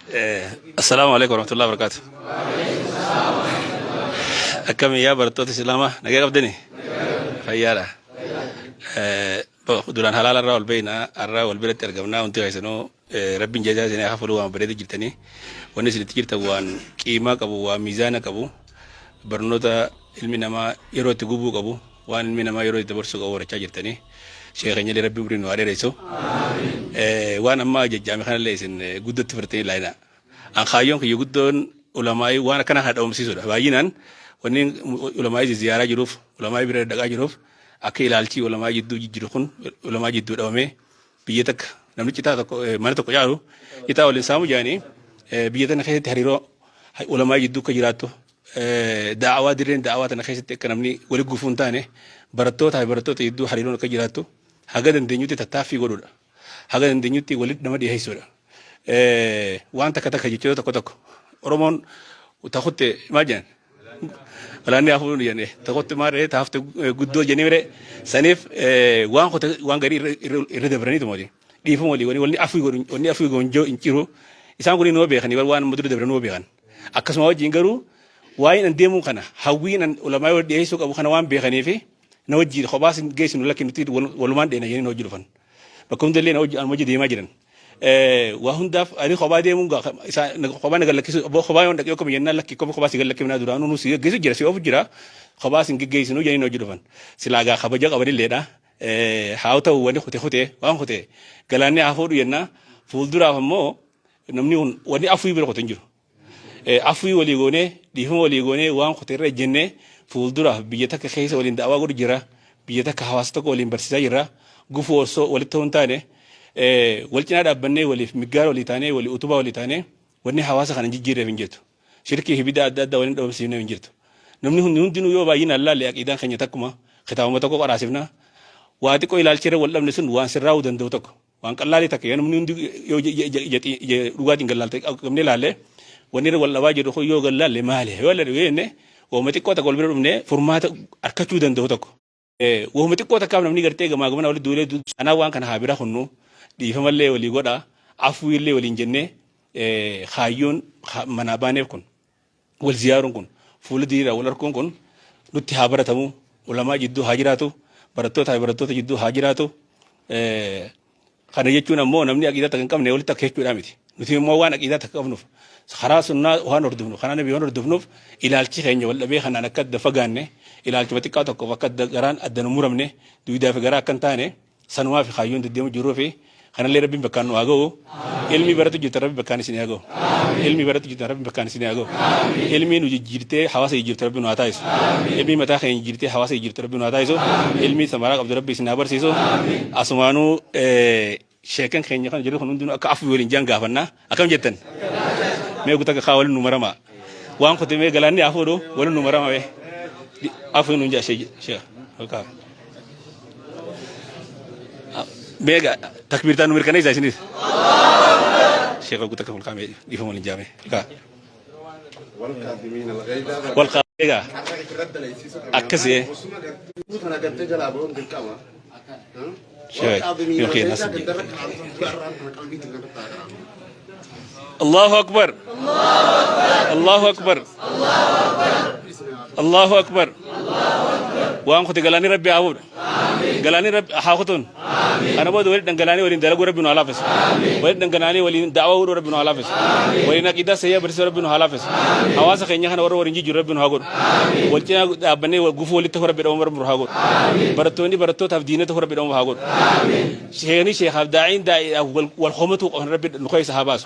السلام عليكم ورحمة الله وبركاته. أكمل يا برتوت السلامة نجيب بدني خيارة. دولان حلال الرأول بينا الرأول بلد ترجمنا وانتي عايزينه ربي جزاه زين خفلوا وان بريد جبتني والناس اللي تجير توان قيمة كبو وميزان كبو برنوتا علمنا ما يروي تجوبو كبو وان علمنا ما يروي تبرسو كبو رجع جبتني شيخنا اللي ربي برينو عليه رئيسه وان أما جامع خان ليسن جودة تفرتين لاينا أن خايون كي يجودون علماء وانا كنا هذا مسيسود باينان ونين علماء زيارة جروف علماء بريد دعاء جروف أكيد لالتي علماء جدو جروخون علماء جدو دوامه بيتك نمني kita mana to koyaru kita oleh samu jani biyata na khayat hariro ulama jiddu ka jirato da'awa diren da'awa ta na khayat kanamni wali gufuntane barato jiddu hariro ka jirato hagadan denyuti tatafi goduda hagadan denyuti wali namadi haysoda wanta kata kajicho to kotoko oromon utakhute majan alani afu yani takhute mare tafte guddo jenire sanif wan gari irredebrani to modi di fu moli woni afu gonjo inciro isanguni no be khani wan mudu de no be khan akasma waji ngaru wayin an demu kana hawin an ulama wadi ay suka bu khana wan be khani fi na waji khobas geysin lakin tit wal man de na yeni no julu fan bakum de le na waji an waji de majiran wa hundaf ani khoba de mun ga isa khoba na galaki bo khoba yon dak yokom yenna lakki ko khoba sigal lakki na duranu nu si geysu jira si ofu jira khobas geysin no yeni no julu fan silaga khaba jag abadi leda hawta wani khote wan khote galani afodu yenna fuldura famo namni wani afu bir khote njuro afu wali gone di famo wali gone wan khote re jenne fuldura biyata ka khaysa wali dawa godu jira biyata ka hawasta ko wali barsisa jira gufu so wali tontane wali tinada banne wali migar wali tane wali utuba wali tane wani hawasa kana jijire finjeto shirki hibida adda wali do sine finjeto namni hun dinu yo bayina allah li aqidan khanya takuma khitawama to ko arasifna waati ko ilal cire wala amne sun wan sirraw dan do tok wan kallali tak yan mun yo je ruwati ngalal tak amne lalle wonire wala waji do ko yo lalle male wala de wene o mati ko ta gol birum ne formata arkatu dan do tok wo mati ko ta kam namni garte ga magama wala dole ana wan kan habira khunnu di famalle wali goda afu ille wali jenne khayun manabane kun wal ziyarun kun fuludira wala kun nutti habaratamu ulama jiddu hajiratu barattoota jiddu hajiraatu kana jechuun ammoo namni aqida takkan qabne walitti akka jechuudha miti nuti immoo waan aqida takka qabnuuf karaa sunnaa waan hordofnu kana nabi waan hordofnuuf ilaalchi keenya wal dhabee kanaan akka adda fagaanne ilaalchi xiqqaa tokkoof akka adda garaan adda nu muramne duwidaa fi garaa akkan taane sanumaa fi kaayyoon deddeemu jiruu fi kanallee rabbiin bakkaan nu haa ga'u ilmi baratu jirta rabbi bakkaan isin haa ga'u ilmi baratu jirta rabbi bakkaan isin haa ga'u ilmi nu jijjiirtee hawaasa jijjiirte rabbi nu haa taa'isu ilmi mataa keenya jijjiirtee hawaasa jijjiirte rabbi nu haa taa'isu ilmi samaraa qabdu rabbi isin haa barsiisu asumaanuu sheekan keenya kan jedhu hundinuu akka afu waliin jaan gaafannaa akkam jettan mee gutaka kaa waliin nu marama waan kote mee galaanni afuudhu waliin nu marama mee afu nu jaa shee olkaa mega takbirtan numir kanai sini Syekh aku takut kami di family jame ka wal qadiga akase Syekh nas Allahu akbar Allahu akbar Allahu akbar wa an galani rabbi awud galani rabbi hakhutun ana bod wali dangalani wali dalagu rabbi no halafis wali dangalani wali da'wa rabbi no halafis wali naqida sayya barsi rabbi no halafis hawasa khenya khana wari njiju rabbi no hagod wali tina abane gufu wali to rabbi do rabbi no hagod baratoni barato tafdina to rabbi do hagod sheyni sheikh abda'in da'i wal khumatu rabbi no khoy sahabas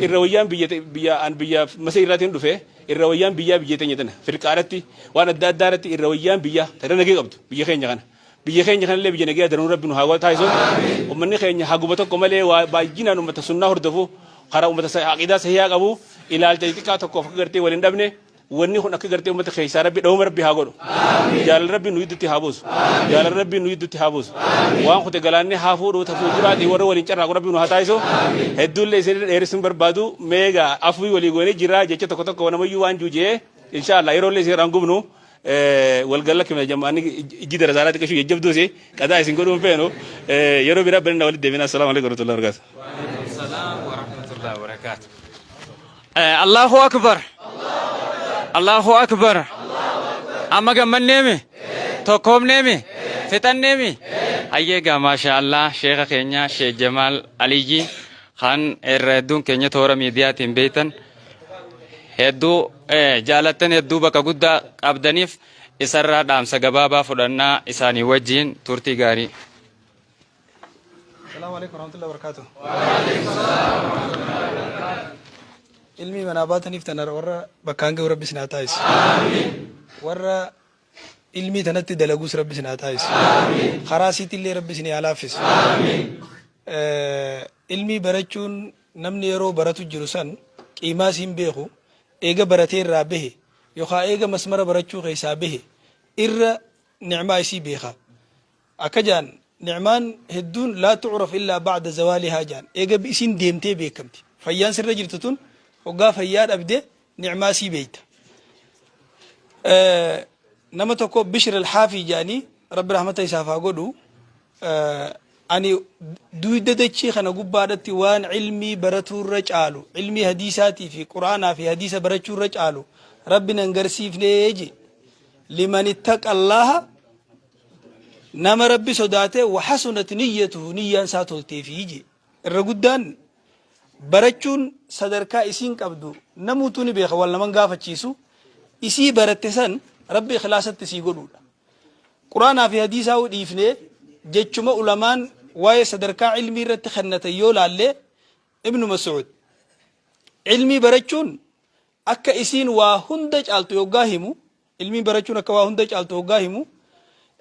irrawiyan biya an biya masiratin dufe irrawiyan biya tanyatana fil qarati wana dadarati irrawiyan biya tadana ge qabdu biya khenya khana biya khenya khana le biya nege darun rabbi no hagod tayso umman khenya hagubato komale wa bajina no mata sunna hordafo khara umata sa aqida sahiya qabu ila al taytika to ko garte walin dabne wonni khon ak garte umata khaysa rabbi do rabbi hagod jal rabbi no yiduti habus jal rabbi no yiduti habus wa khote galani hafu do tafu jurati woro walin charra rabbi no hatayso hedulle sen erisun barbadu mega afu wali gone jira je to ko wana mayu wanjuje inshallah irolle se rangumnu والقال لك من جماعة جد رزالات كشو يجيب دوسي كذا يسنقولون فينو يروي ربنا ولد دينا السلام عليكم ورحمة الله وبركاته. السلام ورحمة الله وبركاته. الله أكبر الله أكبر أما جمال نيمي توكم نيمي فتن نيمي أيها ما شاء الله شيخ كينيا شيخ جمال علي خان الردون كينيا تورا ميديات بيتن هدو جالتن هدو بكا قد أبدانيف إسرى دام سجبابا فلنا إساني وجين تورتي غاري. السلام عليكم ورحمة الله وبركاته. وعليكم السلام ورحمة الله وبركاته. علمي منابات نفتنا ورا بكانج ورب سناتايس. آمين. ورا علمي تنتي دلقوس رب سناتايس. آمين. خراسيت اللي رب سني علافس. آمين. علمي برچون نمني يرو براتو جلوسان إيماسين بيخو إيجا براتير رابه يخا إيجا مسمر برچو غيسا به إر نعمة يسي بيخا أكجان نعمان هدون لا تعرف إلا بعد زوالها جان إيجا بإسين ديمتي بيكمتي فيان سر جرتتون وقا فيان أبدي نعمة سي بيت نما تكو بشر الحافي جاني رب رحمة يسافا قدو أني دويدة شيخ أنا قبادتي وان علمي براتو الرجالو علمي حديثاتي في قرآن في حديث براتو الرجالو ربنا نقرسيف نيجي لمن اتقى الله نما ربي صداته وحسنت نيته نيان ساتول تيفيجي الرقدان برچون صدركا اسين قبدو نموتوني بيخ ولا من غافتشيسو اسي برتسن ربي خلاصت تسي غدو قرآن في حديثه وديفني جچما علمان واي صدركا علمي رت خنت يولال ابن مسعود علمي برچون اكا اسين وهندج التو يوغاهمو علمي برچون اكا وهندج التو يوغاهمو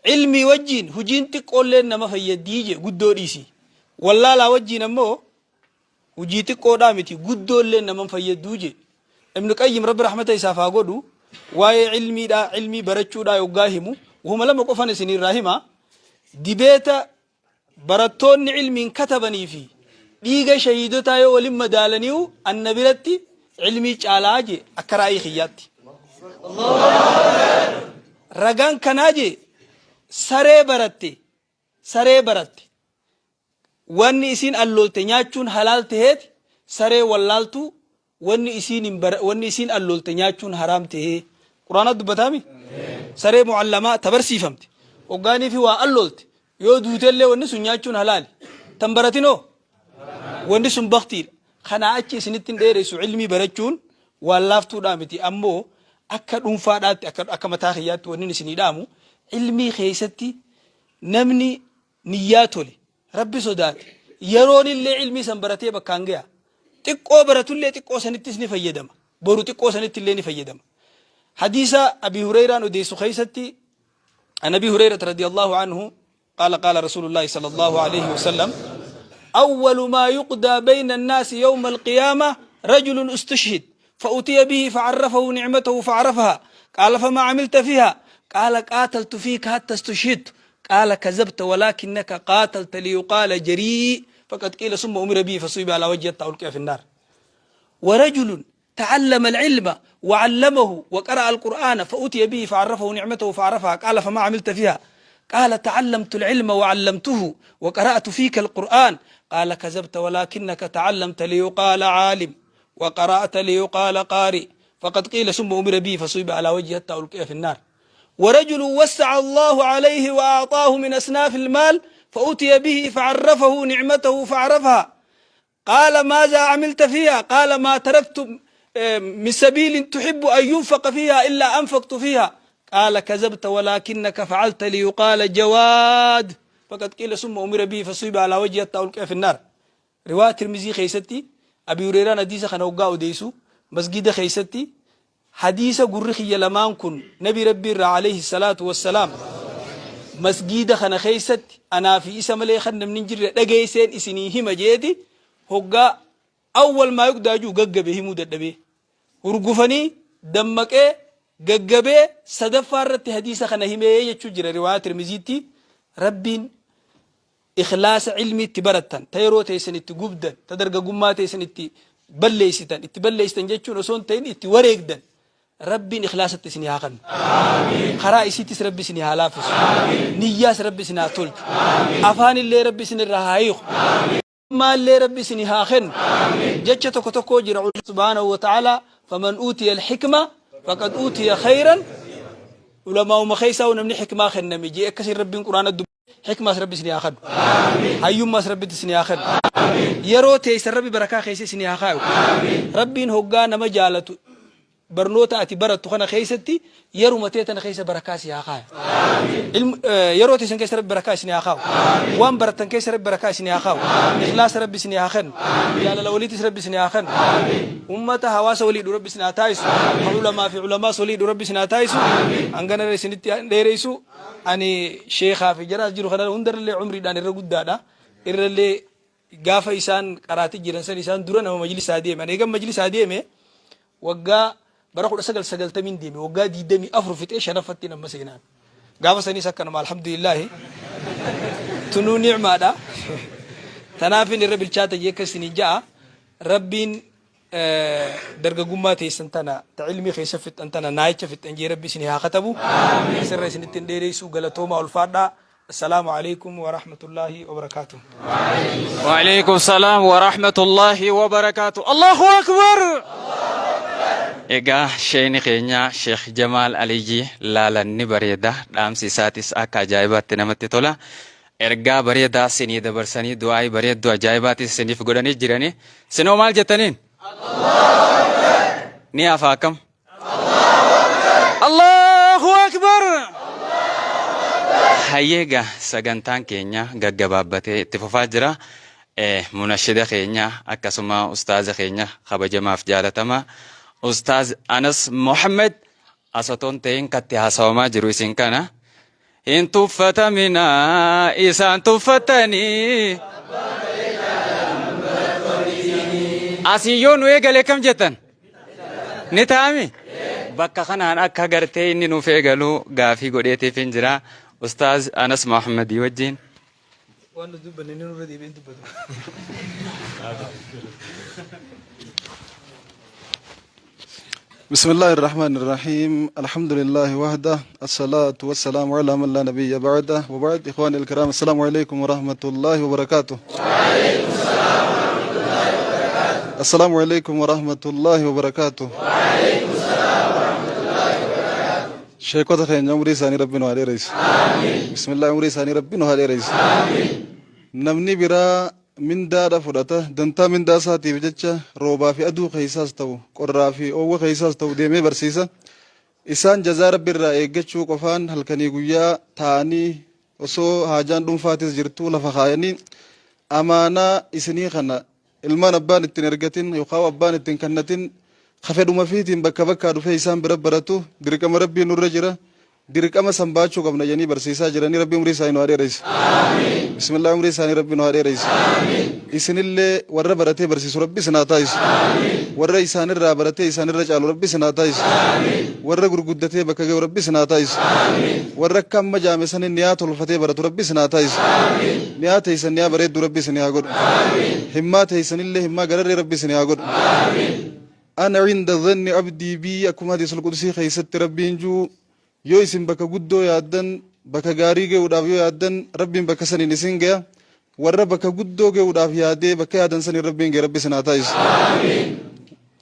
علمي وجين هجين تقولين نما فيديجي قدو ديسي والله لا وجين امو هجي تقودامتي قدو لين نما فيدوجي ابن قيم رب رحمته يسافا قدو واي علمي دا علمي برچو دا يوغاهمو وهم لما قفن سنين راهما ديبيتا براتون علمي كتبني في ديغا شهيدو تايو ولما دالنيو النبيلتي علمي چالاجي اكراي خياتي الله رغان كناجي saree baratte wanni isin allolte nyaachuun halaal taheet saree wallaaltu wanni isin allolte nyaachuun haraam tahee quraana dubbatami saree muallama tabarsiifamte ogaanii fi waa allolte yoo duutellee wanni sun nyaachuun halaal tan baratino wanni sun baktiidha kana achi isinittin dheeressu ilmii barachuun wallaaftuudha miti ammoo akka dhuunfaadhaatti akka mataa kiyyaatti wanni isinii dhaamu علمي خيستي نمني نياتولي ربي صدات يرون اللي علمي سنبرتي بكانجيا تقو براتو اللي تقو سنتسني فيدم برو تقو سنت اللي نفيدم حديث أبي هريرة نديس خيستي عن أبي هريرة رضي الله عنه قال رسول الله صلى الله عليه وسلم أول ما يقضى بين الناس يوم القيامة رجل استشهد فأتي به فعرفه نعمته فعرفها قال فما عملت فيها قال قاتلت فيك حتى استشهدت قال كذبت ولكنك قاتلت ليقال جريء فقد قيل ثم أمر به فصيب على وجهه ألقي في النار ورجل تعلم العلم وعلمه وقرأ القرآن فأتي به فعرفه نعمته فعرفها قال فما عملت فيها قال تعلمت العلم وعلمته وقرأت فيك القرآن قال كذبت ولكنك تعلمت ليقال عالم وقرأت ليقال قارئ فقد قيل ثم أمر به فصيب على وجهه ألقي في النار ورجل وسع الله عليه وأعطاه من أصناف المال فأتي به فعرفه نعمته فعرفها قال ماذا عملت فيها قال ما تركت من سبيل تحب أن ينفق فيها إلا أنفقت فيها قال كذبت ولكنك فعلت ليقال جواد فقد قيل ثم أمر به فصيب على وجهه ألقي في النار رواية الترمذي خيستي أبي هريرة حديث خنوقا ديسو مسجد خيستي حديث قرخي لمان كن نبي ربي عليه الصلاة والسلام مسجد خنا خيست أنا في اسم لي خن من نجر دقيسين اسنيه مجيدي هقا أول ما يقدر جو ججبه مددبه ورقفني دمك ججبه صدفارة حديث خنا هم يجتجر روايات المزيتي ربي إخلاص علمي تبرتن تيرو تيسن تجوبدن تدرج جمات تيسن بليستن تبليستن جتشون وصون تين توريقدن ربي إخلاص تسنيها خن خرائسي تس ربي سنيها لافس نياس ربي سنها تلج أفان اللي ربي سن الرهايق ما اللي ربي سنها خن جتشة تكو جرع سبحانه وتعالى فمن أوتي الحكمة فقد أوتي خيرا ولما هم خيسا ونمني حكمة خيرنا ميجي اكسر ربي القرآن الدب حكمة ربي سني آخر هيوم ما ربي سني آخر يرو تيس ربي بركة خيسي سني آخر ربي هوجا نما جالت برنوتا أتي برد تخنا خيستي يرو متيتنا خيس بركاسي آخر يرو تيسن كيس ربي بركاسي سني آخر وان برتن كيس ربي بركاسي سني آخر إخلاص ربي سني آخر يا لوليت ربي سني آخر أمة هواس وليد ربي سني تايس علماء في علماء وليد ربي سني تايس أنغنا رسنتي ديريسو أني شيخا في جراس جرو خلال هندر اللي عمري دان الرجود دادا اللي قافا إنسان قراتي جيرانسان إنسان دوران أو مجلس هاديه من إيجام مجلس هاديه مه وجا بروح سجل تمين ديمي وجا دي دمي أفرفت إيش أنا فتي لما سجنان قافا سني سكنا مع الحمد لله تنو نعمة دا تنافين الرب الشات يك سني جاء ربين درجة جماتي سنتنا تعلمي خيسفت أنتنا نايتش في التنجير ربي سني هاكتبو سر سني تنديري سو غلطوما الفادا السلام عليكم ورحمة الله وبركاته وعليكم السلام ورحمة الله وبركاته الله أكبر إيجا شيني خينيا شيخ جمال عليجي لالا نبريدا دام سيساتيس أكا جايبات نمتي تولا إرجع بريدا سني دبرسني دعاء بريد دعاء جايبات سني في قدرني جيراني سنو مال جتنين ني أفاكم الله أكبر هيجا سجنتان كينيا جعبابته تفاجرا مناشدة كينيا أكسما أستاذ كينيا خبجة مفجالتما أستاذ أنس محمد أسطون تين كتها سوما جروسين كنا إن تفتمنا إسان تفتني أسيون ويجالكم جتن نتامي bakka kanaan akka gartee inni nuuf eegalu gaafii godheetee finjira Ustaaz Anas Muhammad wajjin. بسم الله الرحمن الرحيم الحمد لله وحده الصلاة والسلام على من لا نبي بعده وبعد إخواني الكرام السلام عليكم ورحمة الله وبركاته. وعليكم السلام ورحمة الله وبركاته. السلام عليكم ورحمة الله وبركاته. وعليكم السلام ورحمة الله وبركاته. شيخوتا خير عمري ساني ربنا وعلي رئيس. آمين. بسم الله عمري ساني ربنا وعلي رئيس. آمين. نمني برا من دارا فراتا دنتا من داساتي بجتشا روبا في أدو خيساس تو قرا في أو خيساس تو ديمي برسيسا إسان جزار برا إيجتشو قفان هل كان يقويا تاني وسو هاجان دون فاتس جرتو لفخايني أمانا إسني خنا المان أبان التنرجتين يخاو أبان التنكنتين خفدوا ما فيتين بكا بكا دفع إسان بربرتو درك مربي نور جرا درك أما سنباتشو قبنا جاني برسيسا جراني ربي مري ساينو عليه رئيس. آمين. بسم الله عمري ساني ربي نواري رئيس. آمين. إسن اللي ورّا براتي برسيس ربي سناتايس. آمين. ورّا إسان الرا براتي إسان الرجال ربي سناتايس. آمين. ورّا غرقدتي بكاجو ربي سناتايس. آمين. ورّا كم مجامع سن النيات والفتي برات ربي سناتايس. آمين. نيات إسان نيا بريد ربي سنياغود. آمين. همات إسان اللي همة قرر ربي سنياغود. آمين. أنا عند ظن عبدي بي أكما دي سلقدسي خيست ربي إنجو يو إسم بكا قدو يادن بكا غاريجي ودافيو يادن ربي بكا سني نسنجيا ورّا بكا قدو جي ودافيو يادي بكا يادن سني ربي ربي سناتايس. آمين.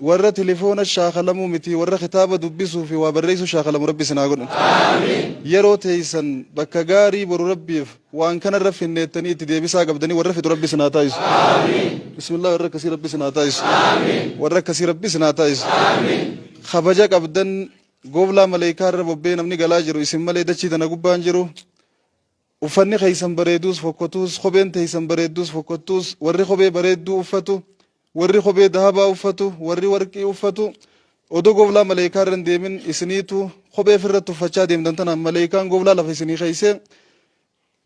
ورّا تليفون الشاخلمو متي ورّا خطابة دبسو في وابريسو شاخلمو ربي سناغون. آمين. يرو تيسن بكا غاري برو ربي وان كان رفي النتني تدي بيسا قبدني ورّا في ربي سناتايس. آمين. بسم الله ورّا كسي ربي سناتايس. آمين. ورّا كسي ربي سناتايس. آمين. خبجا قبدن قبلا ملايكار ربي نمني قلاجرو اسم ملاي دچي تنا قبان جرو وفني خيسن بريدوس فوكوتوس خبين تيسن بريدوس فوكوتوس ورّي خبي بريدو وفتو ورّي خبي ذهبا وفتو ورّي ورقي وفتو ودو قبلا ملايكار ديمن اسنيتو خبي فرتو فچا ديم دنتنا ملايكان قبلا لفسني خيسه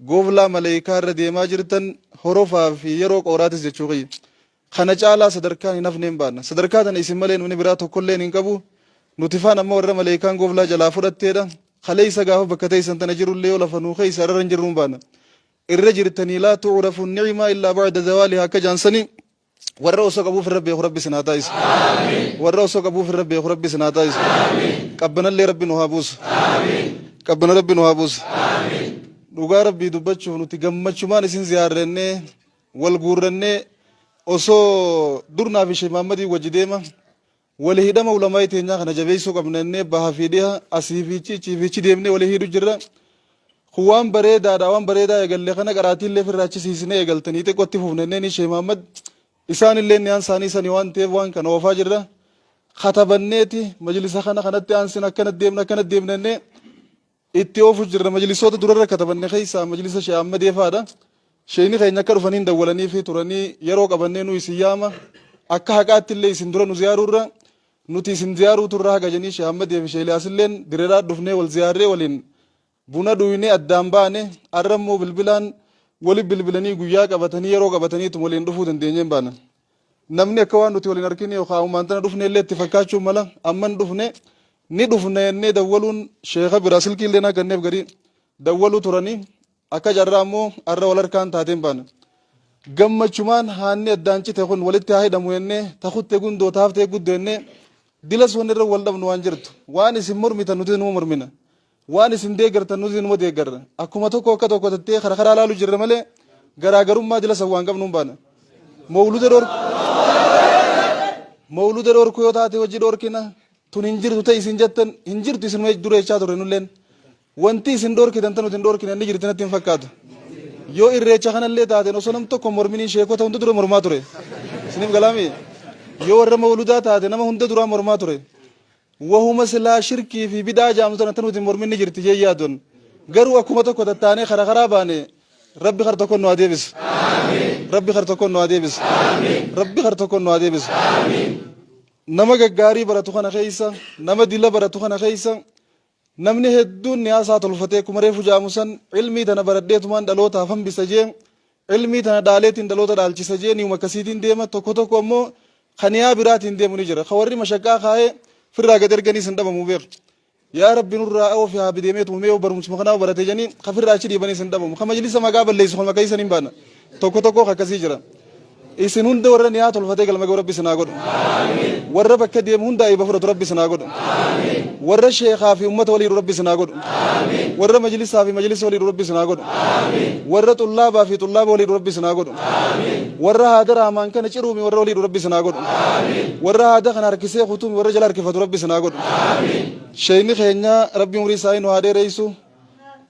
قبلا ملايكار ديما جرتن حروفا في يروق اوراتس جچوغي خنا چالا صدركان نفنين بان صدركان اسم ملين من براتو كلين انقبو نوتفان أما ورّا ملايكان قبلا جلا فرتيرا خليس قاف بكتي سنتنا جرو اللي ولا فنوخي سررن جرون بانا الرجل التاني لا تعرف النعمة إلا بعد زوالها كجانسني ورّا وسق أبو في الرب يا ربي سناتايس. آمين. ورّا وسق أبو في الرب يا ربي سناتايس. آمين. قبنا اللي ربي نهابوس. آمين. قبنا ربي نهابوس. آمين. نوغا ربي دبتشو نتجمع شو ما نسين زيارني والغورني osoo durnaa fi Sheekh Muhammadii wajji deema wali hidhama ulamaa teenyaa kana jabeessuu qabnannee baha fi dhiha asii fi ciichi deemnee wali hidhu jirra. Waan bareedaadha waan bareedaa eegalle kana qaraatiillee firraachisiisnee eegaltanii xiqqootti fufnannee Sheekh Muhammad isaanillee niyaan isaanii sanii waan ta'eef waan kana oofaa jirra. Khatabanneeti majlisa kanatti aansin akkanatti deemnannee itti oofu jirra. Majlisoota durarra katabanne keessaa majlisa Sheekh Ahmad Eefaadha. Sheekni keenya akka dhufanii dawwalanii fi turanii yeroo qabannee nu isin yaama akka haqaatti illee isin dura nu ziyaaruurra nuti isin ziyaaruu turra haga janii Sheekh Ahmad Eefi Sheekh Iliyaasilleen direeraa dhufnee wal ziyaarree waliin buna dhuynee addaan baane arrammoo bilbilaan wali bilbilanii guyyaa qabatanii yeroo qabataniitu waliin dhufuu dandeenyeen baana. Namni akka waan nuti waliin argine yookaan uummatana dhufne illee itti fakkaachuu mala amman dhufne ni dhufne jennee dawwaluun sheekha bira silkii illee naganneef gadi dawwaluu turanii akka jarraa ammoo arra wal harkaan taateen baana. Gammachumaan haanni addaan cite kun walitti haa hidhamu jennee takuttee gundoo taaftee guddoo jennee dilas wanni irra wal dhabnu waan jirtu waan isin mormitan nuti numa mormina waan isin deeggartan nuti numa deeggarra akkuma tokko akka tokko tattee karaa laaluu jirra malee garaagarummaa dilasa waan qabnu hin baana. Mawluda dhorku yoo taate wajji dhorkina tun hin jirtu ta'e isin jettan hin jirtu isin dura jechaa turre nulleen wanti isin dhorkitan tan nuti hin dhorkine inni jirti natti hin fakkaatu. Yoo irreecha kanallee taateen osoo nam tokko morminii sheekota hunda dura mormaa ture isiniif galaami yoo warra mawludaa taate nama hunda dura mormaa ture wahuma silaa shirkii fi bidaa jaamtan tan nuti morminni jirti jee yaadon garuu akkuma tokko tattaanee karaa baane rabbi kar tokko nu adeebis rabbi kar tokko nu adeebis rabbi kar tokko nu adeebis nama gaggaarii baratu kana keessa nama dila baratu kana keessa namni hedduun niyaasaa tolfatee kuma reefu jaamusan ilmii tana baradheetumaan dhalootaaf hambisa jee ilmii tana dhaaleetiin dhaloota dhaalchisa jee niuma akkasiitiin deema tokko ammoo kaniyaa biraatiin deemu ni jira kawarri mashaqqaa kaa'ee firraa gad erganii sin dhabamu beeku yaa rabbi nurraa oofi haa bideemeetu mee barumsuma kanaa barate janii ka firraa achi dhiibanii sin dhabamu ka majlisa magaa balleessu kan makka isan hin baana tokko akkasii jira. Isin hunda warra niyaa tolfatee galma ga'u rabbi sinaa godhu warra bakka deemu hunda eeba fudhatu rabbi sinaa godhu warra sheekaa fi ummata waliin rabbi sinaa godhu warra majlisaa fi majlisa waliin rabbi sinaa godhu warra xullaabaa fi xullaaba waliin rabbi sinaa godhu warra haadara hamaan kana ciruumi warra waliin rabbi sinaa godhu warra haada kana harkisee kutuumi warra jala harkifatu rabbi sinaa godhu. Sheekni keenya rabbi umurii isaa nu haa dheereessu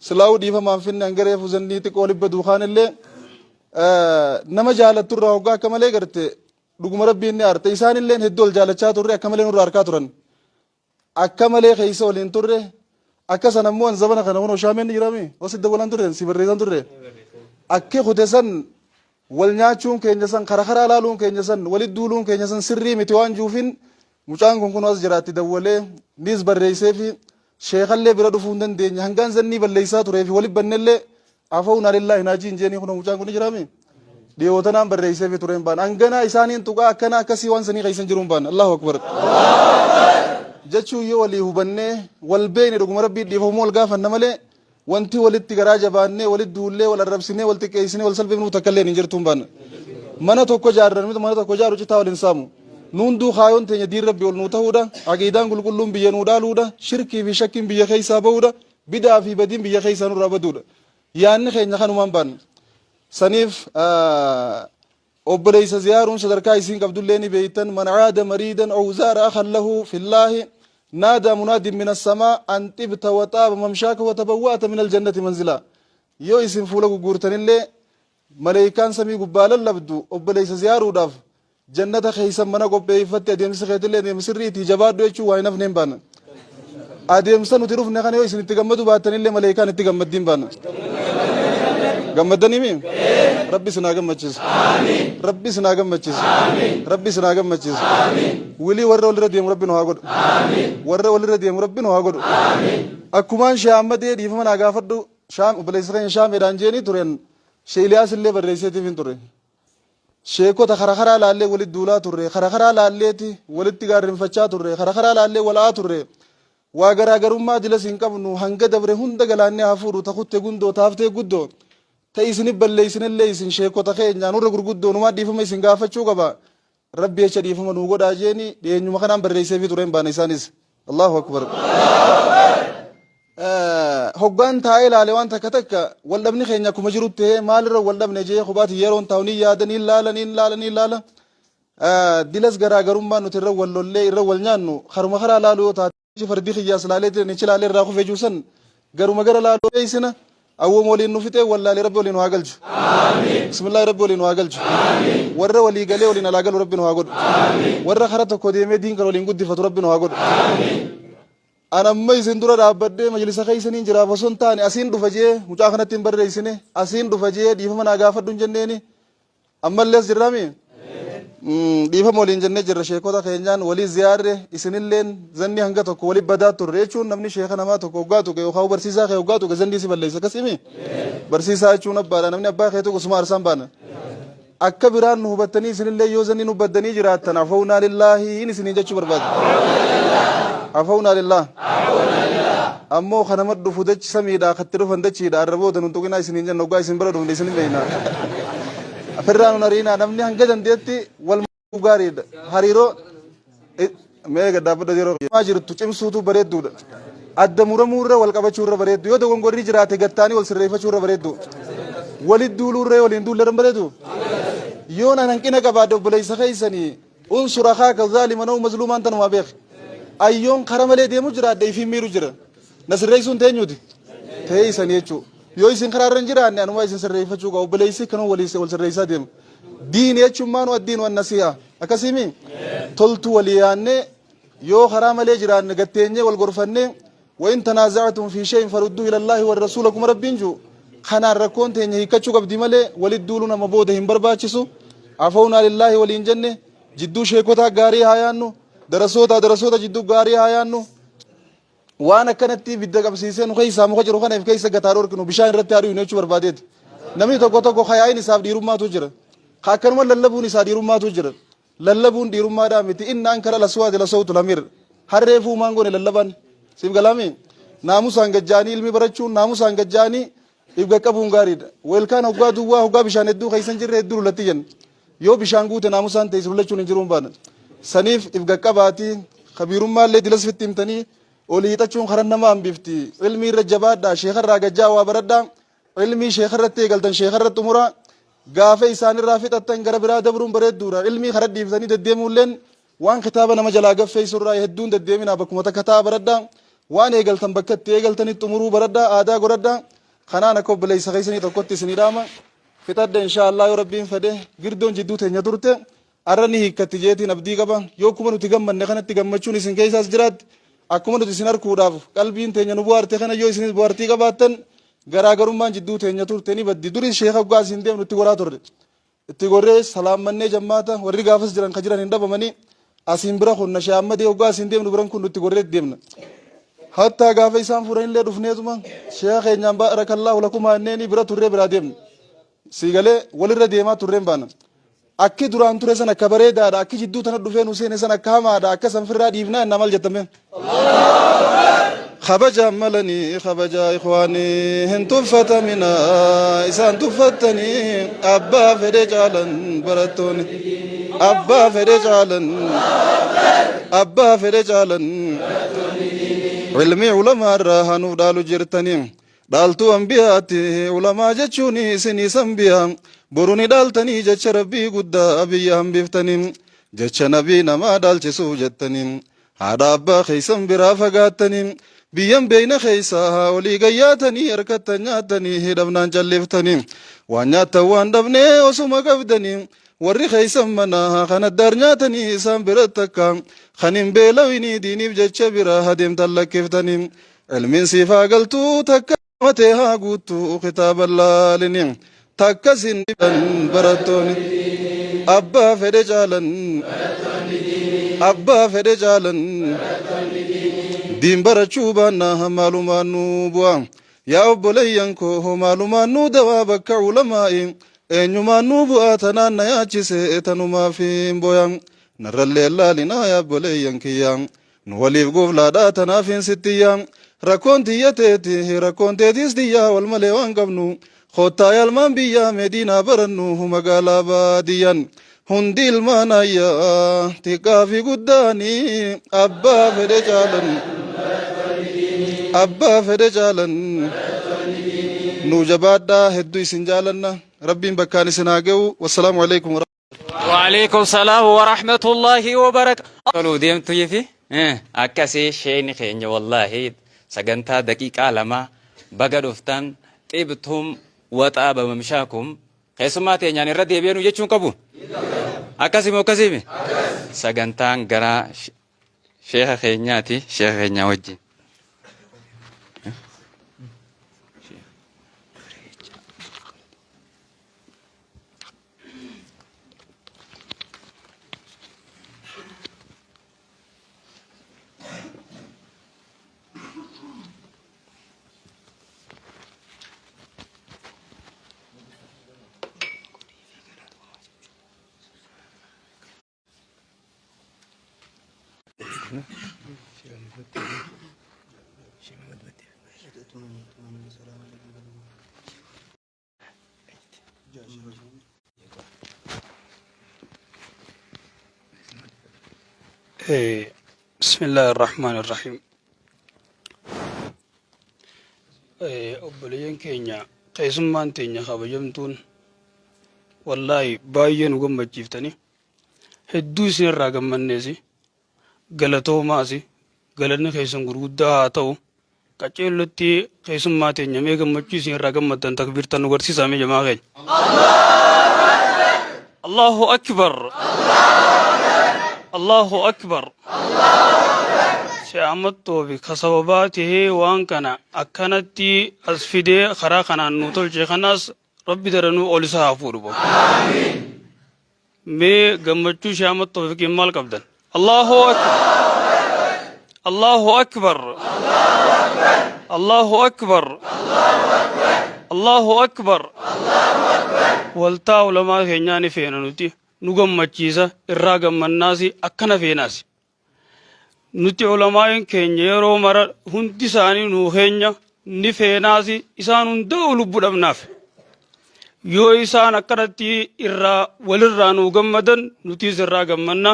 silaa'uu dhiifamaan finne hangaree fuzannii xiqqoo libba duukaan illee nama jaalattu irraa hoggaa akka malee garte dhuguma rabbiin ni aarte isaanillee hedduu ol jaalachaa turre akka malee nurraa harkaa turan akka malee keessa waliin turre akka san ammoo an zabana kana hunoo shaameen ni jirami osidda walan turre si barreessan turre akka kute san wal nyaachuun keenya san karaa laaluun keenya san walit duuluun keenya san sirrii miti waan juufin mucaan kun as jiraatti dawwalee nis barreessee fi sheekallee bira dhufuu hin dandeenye hangaan zannii balleessaa turee fi walit bannellee afawna lillahi najiin jeeni kun mucaan kun jirami dhiyootanaan barreessee fi tureen baan hanganaa isaaniin tuqaa akkana akkasii waan sanii keeysan jiruun baan Allahu akbar jechuu yoo walii hubannee wal beekne dhuguma rabbii dhiifamu wal gaafanna malee wanti walitti garaa jabaannee walit duullee wal arrabsinee wal xiqqeessinee wal salphifnuu takkallee hin jirtuun baan mana tokko jaarran mana tokko jaaru citaa waliin saamu nuunduu kaayoon teenya diin rabbi ol nuu ta'uudha aqiidaan qulqulluun biyya nuu dhaaluudha shirkii fi shakkiin biyya keeysaa ba'uudha bidaa fi badiin biyya keeysaa nurraa baduudha yaanni keenya kanumaan baan saniif obboleeysa ziyaaruun sadarkaa isiin qabdullee ni beeytan man caada mariidan aw zaara akhan lahu fillaahi naadaa munaadin min assamaa an xibta wa xaaba mamshaaka wa tabawwa'ata min aljannati manzila yoo isin fuula gugurtanillee maleeykaan samii gubbaa lallabdu obboleeysa ziyaaruudhaaf jannata keeysan mana qopheeyfatte adeemsi keetillee adeemsi sirriitii jabaadhu jechuu waa hin hafneen baana adeemsa nuti dhufne kana yoo isin itti gammadu baattanillee maleeykaan itti gammaddiin baana gammadanii mi rabbi sinaa gammachiisu rabbi sinaa gammachiisu rabbi sinaa gammachiisu wilii warra walirra deemu rabbi nu haa godhu warra walirra deemu rabbi nu haa godhu akkumaan Sheekh Ahmad dhiifama naa gaafadhu shaam obboleessa keenya shaameedhaan jeeni turen Sheekh Iliyaas illee barreesseetiif hin turre sheekota karaa laallee walit duulaa turre karaa laalleeti walitti gaarrinfachaa turre karaa laallee wal'aa turre waa garaagarummaa dilas hin qabnu hanga dabre hunda galaannee hafuudhu takutte gundoo taaftee guddoo ta isinif balleeysinillee isin sheekota keenya nurra gurguddoo numaa dhiifama isin gaafachuu qaba rabbi jecha dhiifama nuu godhaa jeeni dhiyeenyuma kanaan barreesseefi tureen baana isaanis Allahu akbar hoggaan taa'ee ilaale waan takka takka waldhabni keenya akkuma jirutti maalirra waldhabne jee qubaati yeroon taa'uun yaadanii ilaala dilas garaagarummaa nuti irra wal lollee irra wal nyaannu haruma karaa laaluu yoo taate fardii xiyyaas laalee nichi laalee irraa kufee juusan garuma gara laaluu eeysina awwoom waliin nu fixee wallaalee rabbi waliin waa galchu bismillaahi rabbi waliin waa galchu warra walii galee waliin alaa galu rabbi nu waa godhu warra karaa tokko deemee diin kan waliin guddifatu rabbi nu waa godhu anamma isin dura dhaabbadhee majlisa keeysaniin jiraaf osoo hin taane asiin dhufa jee mucaa kanatti hin barreessine asiin dhufa jee dhiifama naa gaafadhu hin jenneeni ammallee as jirraami dhiifama waliin jennee jirra sheekota keenyaan walii ziyaarre isinilleen zanni hanga tokko walii badaa turre jechuun namni sheeka namaa tokko hoggaa tuqe yookaan barsiisaa kee hoggaa tuqe zanni si balleessa akkasimi barsiisaa jechuun abbaadha namni abbaa kee tuqu suma arsaan baana akka biraan nu hubattanii isinillee yoo zanni nu baddanii jiraattan afawnaa lillaahi in isiniin jechuu barbaada afawnaa lillah ammoo kanama dhufu dachi samiidhaa katti dhufan dachiidha arraboota nun tuqinaa isiniin jenna hoggaa isin bira dhufne isinin beeynaa firraan unariina namni hanga dandeetti wal gaariidha hariiroo mee gaddaabadha yeroo maa jirtu cimsuutu bareedduudha adda muramuurra wal qabachuurra bareeddu yoo dogongorri jiraate gattaanii wal sirreeffachuurra bareeddu walit duuluurra waliin duulleran bareedu yoo nan hanqina qabaadde obboleeysa keeysanii unsur akaaka zaaliman oo mazluumaan tanumaa beek ayyoon kara malee deemu jiraadde ifiin miiru jira na sirreeysuun teenyuti teeysanii jechuu yoo isin karaarra hin jiraanne anuma isin sirreeffachuu qabu obboleeysi kanuu wal sirreessaa deema diin jechuun addiin wan nasiha akkasimi toltu walii yaanne yoo karaa malee jiraanne gatteenye wal gorfanne wa in tanaazactum fi shay'in farudduu ila allahi wa rasuula kuma rabbiin juu kanaan rakkoon teenya hiikkachuu qabdi malee walit duuluu nama booda hin barbaachisu afawnaa lillaahi waliin jenne jidduu sheekotaa gaarii haa yaannu darasoota jidduu gaarii haa yaannu waan akkanatti bidda qabsiisee nu keeysaa muka jiru kana keeysa gataa dhorkinu bishaan irratti haadhu jechuu barbaadeeti namni tokko hayaayin isaaf dhiirummaatu jira akkanuma lallabuun isaa dhiirummaatu jira lallabuun dhiirummaadhaa miti inna ankara laswaati lasawtu lamir harreefuu maangoone lallaban siif galaami naamusaan gajjaanii ilmi barachuun naamusaan gajjaanii ibga qabuun gaariidha weelkaan hoggaa duwwaa hoggaa bishaan hedduu keeysan jirre hedduu lulatti jenna yoo bishaan guute naamusaan ta'e lullachuun hin jiruun baana saniif ibga qabaatii kabiirummaallee dilas fitti himtanii olii hixachuun karan nama hambifti ilmi irra jabaadha sheekarraa gajjaa waa baradha ilmii sheekarratti eegaltan sheekarratti umuraa gaafa isaanirraa fixattan gara biraa dabruun bareedduudha ilmii karaa dhiiftanii deddeemuulleen waan kitaaba nama jalaa gaffeessurraa hedduun deddeeminaa bakkuma takka ta'a baradha waan eegaltan bakka itti eegaltanitti umuruu baradha aadaa godhadha kanaan akka obboleeysa keeysanii tokkotti isinii dhaama fixadha inshaallah yoo rabbiin fedhe girdoon jidduu teenya turte arra ni hiikkatti jeetiin abdii qaba yoo kuma nuti gammanne kanatti gammachuun isin keeysaas jiraatti akkuma nuti isin arguudhaaf qalbiin teenya nu bu'aarte kana yoo isinis bu'aartii qabaattan garaagarummaan jidduu teenya turte ni baddi duris sheeka hoggaa isin deemnu itti goraa turre itti gorree salaammannee jammaata warri gaafas jiran ka jiran hin dhabamanii asiin bira kunna shaammadee hoggaa isin deemnu biran kun nutti gorree deemna hattaa gaafa isaan furanillee dhufneetuma sheeka keenyaan barakallahu lakum aanneeni bira turree biraa deemna siigalee walirra deemaa turreen baana akki duraan ture san akka bareedaadha akki jidduu tana dhufeen Huseen san akka hamaadha akka san firraa dhiifnaa innaa maal jettame خبجا ملني خبجا إخواني هن تفت منا إسان تفتني أبا فرجالا برتوني أبا فرجالا علمي علماء الراهن ودالو جرتني دالتو أنبياتي علماء جتشوني سني سنبيا بروني دالتني جتش ربي قد أبي بفتني جتش نبي نما دالتسو جتني هذا أبا خيسن برا فقاتني بيان بين خيساها ولي قياتني أركتني هدفنا جلفتني وانيات واندبني وسما قبدني وري خيسا مناها خانا دارنياتني سام برتكا خانين بيلويني ديني بجتش برا هدم تلكفتني علمين سيفا قلتو تكا متيها قوتو خطاب الله لني تكا سندبن برتوني أبا فرجالا دين برچو بانا معلومان نو بوا يا obboleeyyan koo maalumaan nu dawaa bakka ulamaa'in eenyumaan nu bu'aa tanaan na yaachise tanumaaf hin boyan narrallee laalinaa yaa obboleeyyan kiyya nu waliif goflaadhaa tanaaf hin sittiyya rakkoon teetis diyyaa wal malee waan qabnu koottaa yaalmaan biyyaa meediinaa barannu magaalaa baadiyyan hundi ilmaan ayyaa xiqqaa fi guddaanii abbaa fedhe jaalan أبا فرجالا نوجبادا هدو سنجالنا ربي بكاني سناقو والسلام عليكم ورحمة الله. وعليكم السلام ورحمة الله وبركاته. قالوا ديم تيفي أكاسي شيء خيني والله سجنتا دقيقة لما بقدفتان طيبتهم وطاب ممشاكم خيسماتي يعني ردي بينو يجون كبو أكاسي مو كاسي سجنتان غرا شيخ خينياتي شيخ خينيا وجي بسم الله الرحمن الرحيم. أبليين كينيا قيسم مان تينيا خبجمتون والله باين وقم بجيفتني هدوسين الراقم من نسي غلطو ماسي غلطني خيسم غرودة هاتو كاچلوتي خيسم ما تينيا ميغم مجيسين الراقم مدن تكبير تنورسي سامي جماعين الله أكبر الله أكبر سيامتو بخصوباته وان كان أكنتي أسفيدي خراخنا نوتل جيخناس ربي درنو أولسها فوربو آمين مي غمجو سيامتو بكمال قبدن الله أكبر الله أكبر الله أكبر الله أكبر والتا علماء خينياني فينا نوتي نغم مچيسا الراغم مناسي أكنا فيناسي nuti ulamaayin keenya yeroo mara hundi isaanii nuu keenya ni feenaasi isaan hunda lubbudhabnaaf yoo isaan akkanatti irraa walirraa nuu gammadan nutis irraa gammanna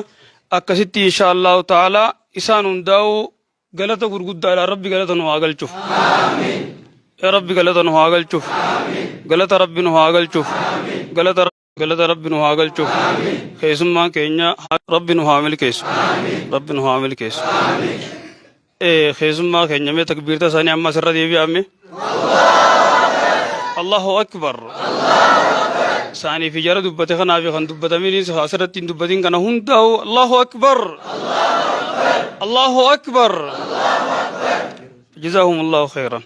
akkasitti inshaallahu ta'ala isaan hundaa'u galata gurguddaadha rabbi galata nu haa galchuuf amiin ya rabbi galata nu haa galchuuf amiin galata rabbi nu haa galchuuf galata rabbi nu haa galchuuf keessummaan keenya rabbi nu haa milkeessu rabbi nu haa milkeessu keessummaa keenya mee takbiirta isaanii amma asirra deebi'ame Allahu akbar isaanii fi jara dubbate kanaa fi kan dubbatamiinis asirratti hin dubbatin kana hundaa'u Allahu akbar Allahu akbar jazaahumullahu khairan.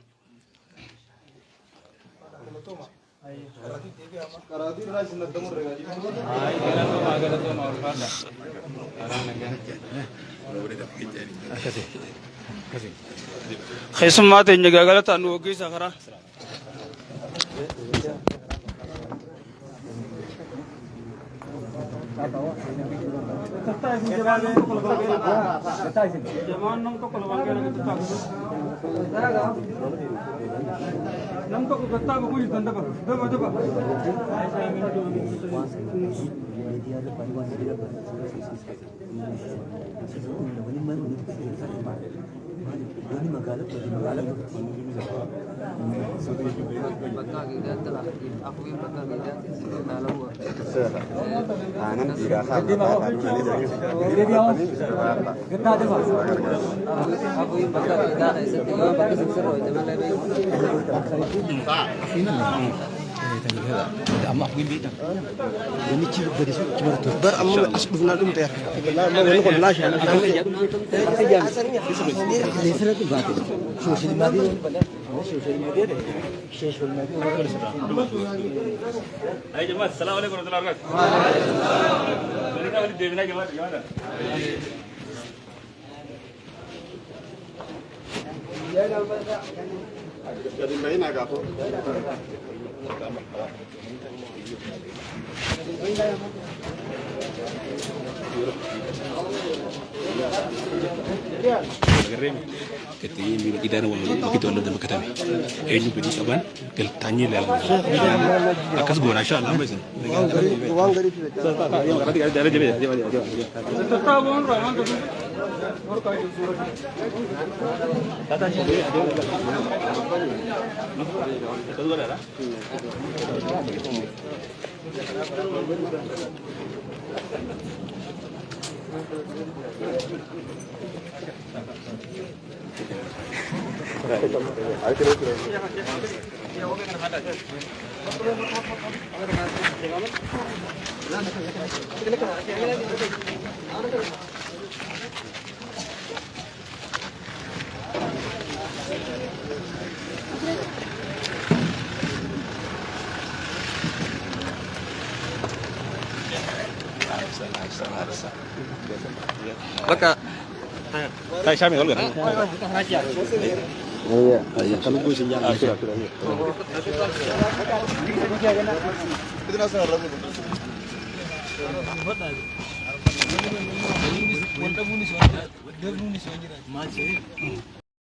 خيسمات إنجا قالت أنو وقي سخرة السلام عليكم ورحمة الله وبركاته. Ketiin bila kita nak kita orang dalam ketami. Ini beri kawan, kalau tanya lah. Akas gua nasha Allah macam. Uang dari. Uang dari. Ada. Baka. Tay Syami kalau kan? Kita nasa harap mo.